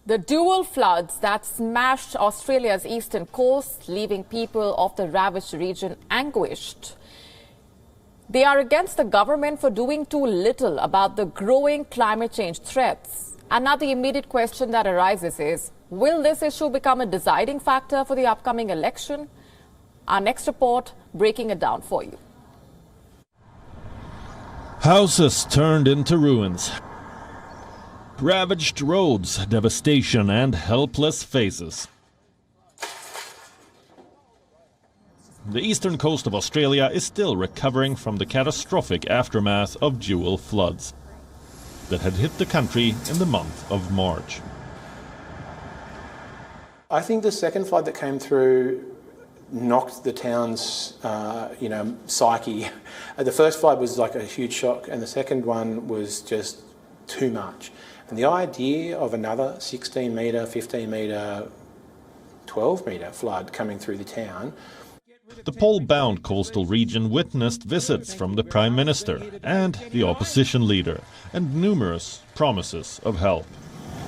The dual floods that smashed Australia's eastern coast, leaving people of the ravaged region anguished. They are against the government for doing too little about the growing climate change threats. And now the immediate question that arises is, will this issue become a deciding factor for the upcoming election? Our next report breaking it down for you. Houses turned into ruins. Ravaged roads, devastation and helpless faces. The eastern coast of Australia is still recovering from the catastrophic aftermath of dual floods that had hit the country in the month of March. I think the second flood that came through knocked the town's psyche. The first flood was like a huge shock, and the second one was just too much. And the idea of another 16 metre, 15 metre, 12 metre flood coming through the town. The pole-bound coastal region witnessed visits from the Prime Minister and the opposition leader, and numerous promises of help.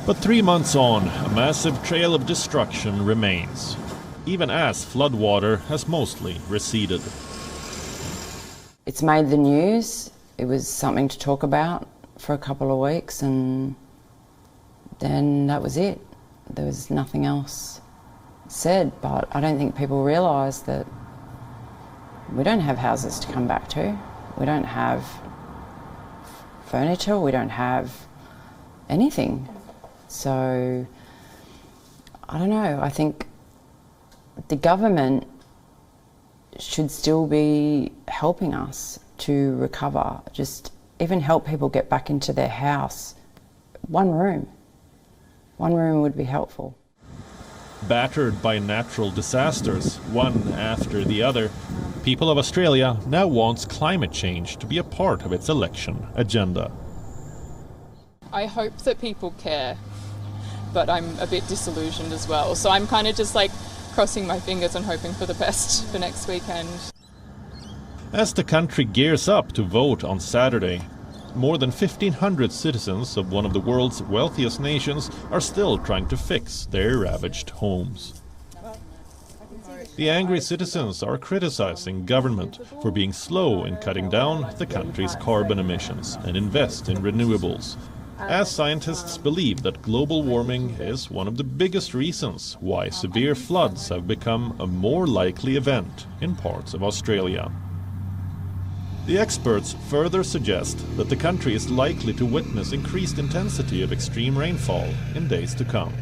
But 3 months on, a massive trail of destruction remains, even as floodwater has mostly receded. It's made the news. It was something to talk about for a couple of weeks, and then that was it. There was nothing else said, but I don't think people realise that we don't have houses to come back to. We don't have furniture, we don't have anything. So, I don't know, I think the government should still be helping us to recover, just even help people get back into their house. One room would be helpful. Battered by natural disasters, one after the other, people of Australia now wants climate change to be a part of its election agenda. I hope that people care, but I'm a bit disillusioned as well. So I'm kind of just like crossing my fingers and hoping for the best for next weekend. As the country gears up to vote on Saturday, more than 1,500 citizens of one of the world's wealthiest nations are still trying to fix their ravaged homes. The angry citizens are criticizing government for being slow in cutting down the country's carbon emissions and invest in renewables, as scientists believe that global warming is one of the biggest reasons why severe floods have become a more likely event in parts of Australia. The experts further suggest that the country is likely to witness increased intensity of extreme rainfall in days to come.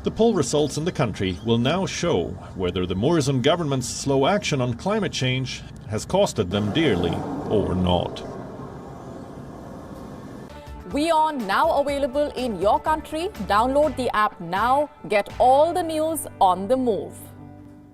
The poll results in the country will now show whether the Morrison government's slow action on climate change has costed them dearly or not. WION now available in your country. Download the app now. Get all the news on the move.